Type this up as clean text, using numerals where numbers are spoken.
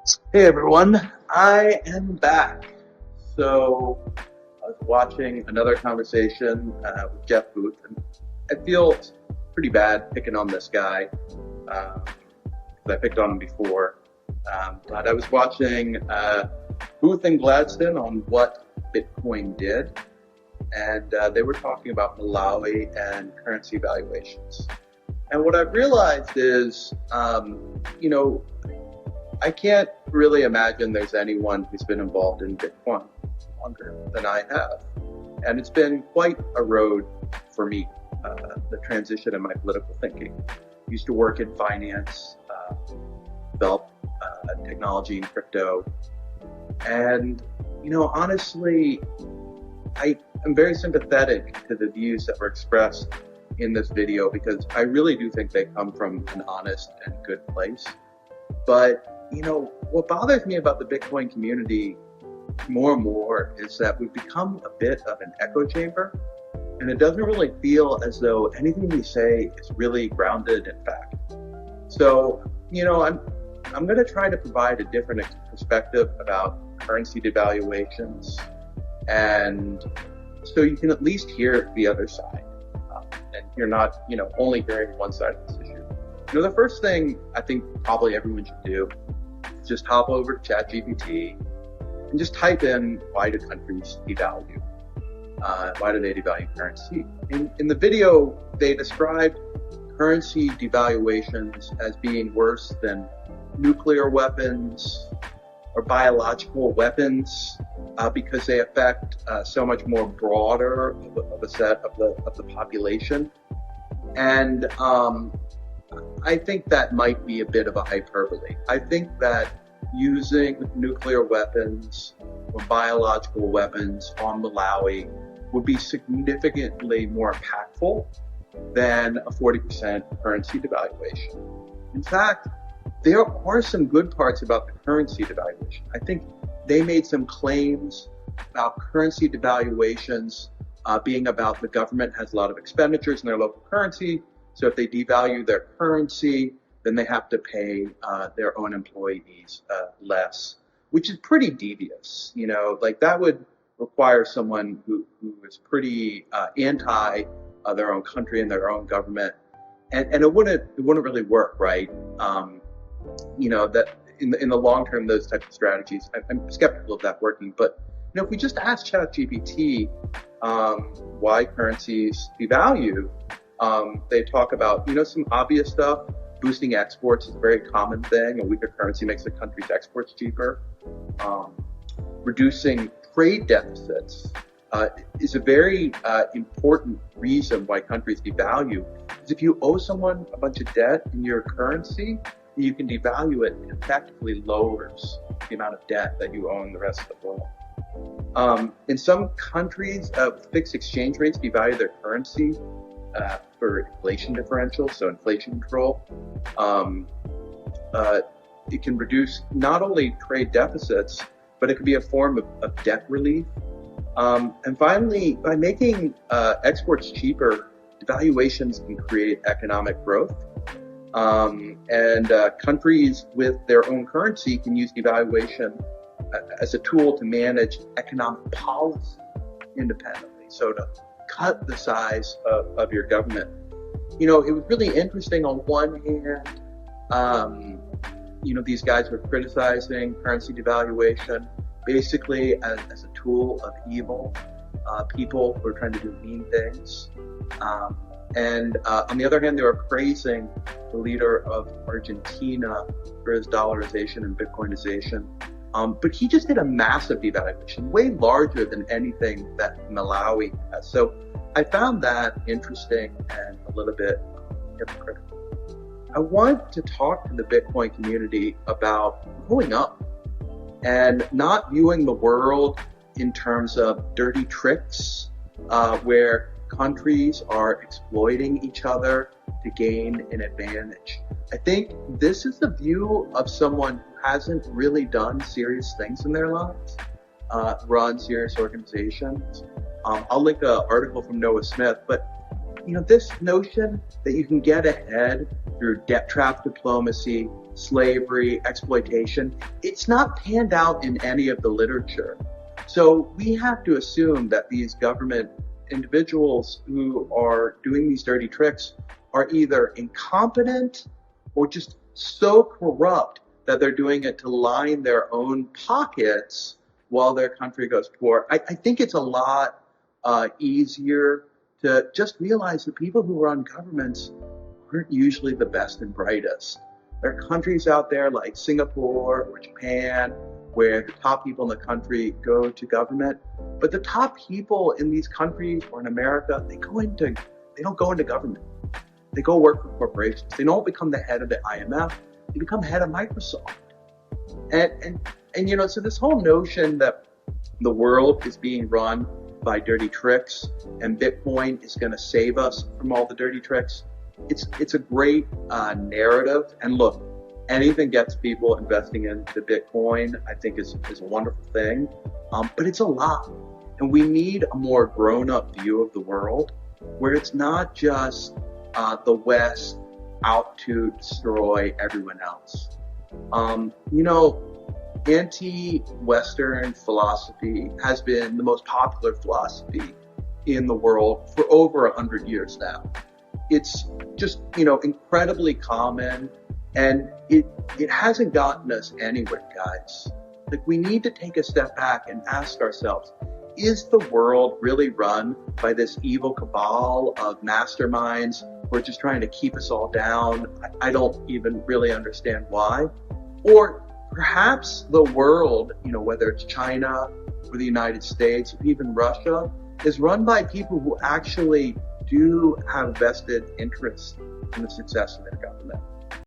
Hey everyone, I am back. So I was watching another conversation with Jeff Booth, and I feel pretty bad picking on this guy because I picked on him before. But I was watching Booth and Gladstone on what Bitcoin did, and they were talking about Malawi and currency valuations. And what I've realized is, I can't really imagine there's anyone who's been involved in Bitcoin longer than I have. And it's been quite a road for me, the transition in my political thinking. Used to work in finance, develop technology and crypto. And, honestly, I am very sympathetic to the views that were expressed in this video because I really do think they come from an honest and good place. But what bothers me about the Bitcoin community more and more is that we've become a bit of an echo chamber, and it doesn't really feel as though anything we say is really grounded in fact. So, I'm going to try to provide a different perspective about currency devaluations, and so you can at least hear the other side, and you're not, only hearing one side of this issue. The first thing I think probably everyone should do is just hop over to ChatGPT and just type in, why do countries devalue? Why do they devalue currency? In the video, they described currency devaluations as being worse than nuclear weapons or biological weapons because they affect so much more broader of a set of the population. And I think that might be a bit of a hyperbole. I think that using nuclear weapons or biological weapons on Malawi would be significantly more impactful than a 40% currency devaluation. In fact, there are some good parts about the currency devaluation. I think they made some claims about currency devaluations being about the government has a lot of expenditures in their local currency. So if they devalue their currency, then they have to pay their own employees less, which is pretty devious. Like that would require someone who is pretty anti their own country and their own government, and it wouldn't really work, right? That in the long term, those types of strategies, I'm skeptical of that working. But if we just ask ChatGPT why currencies devalue. They talk about, some obvious stuff. Boosting exports is a very common thing. A weaker currency makes the country's exports cheaper. Reducing trade deficits is a very important reason why countries devalue. Because if you owe someone a bunch of debt in your currency, you can devalue it, and it effectively lowers the amount of debt that you owe in the rest of the world. In some countries, fixed exchange rates devalue their currency for inflation differential, so inflation control. It can reduce not only trade deficits, but it can be a form of debt relief. And finally, by making exports cheaper, devaluations can create economic growth. And countries with their own currency can use devaluation as a tool to manage economic policy independently. So to cut the size of your government. It was really interesting on one hand, these guys were criticizing currency devaluation basically as a tool of evil, people who are trying to do mean things. And on the other hand, they were praising the leader of Argentina for his dollarization and Bitcoinization. But he just did a massive devaluation, way larger than anything that Malawi has. So I found that interesting and a little bit hypocritical. I want to talk to the Bitcoin community about growing up and not viewing the world in terms of dirty tricks where countries are exploiting each other to gain an advantage. I think this is the view of someone who hasn't really done serious things in their lives, run serious organizations. I'll link an article from Noah Smith, but this notion that you can get ahead through debt trap diplomacy, slavery, exploitation. It's not panned out in any of the literature. So we have to assume that these government individuals who are doing these dirty tricks are either incompetent or just so corrupt that they're doing it to line their own pockets while their country goes to war. I think it's a lot easier to just realize the people who run governments aren't usually the best and brightest. There are countries out there like Singapore or Japan where the top people in the country go to government, but the top people in these countries or in America, they don't go into government. They go work for corporations. They don't become the head of the IMF. They become head of Microsoft. And so this whole notion that the world is being run by dirty tricks and Bitcoin is going to save us from all the dirty tricks, it's a great narrative. And look, anything gets people investing into Bitcoin, I think is a wonderful thing. But it's a lot. And we need a more grown-up view of the world where it's not just the West out to destroy everyone else. Anti-Western philosophy has been the most popular philosophy in the world for over 100 years now. It's just, incredibly common, and it hasn't gotten us anywhere, guys. Like, we need to take a step back and ask ourselves, is the world really run by this evil cabal of masterminds who are just trying to keep us all down? I don't even really understand why. Or perhaps the world, whether it's China or the United States or even Russia, is run by people who actually do have vested interest in the success of their government.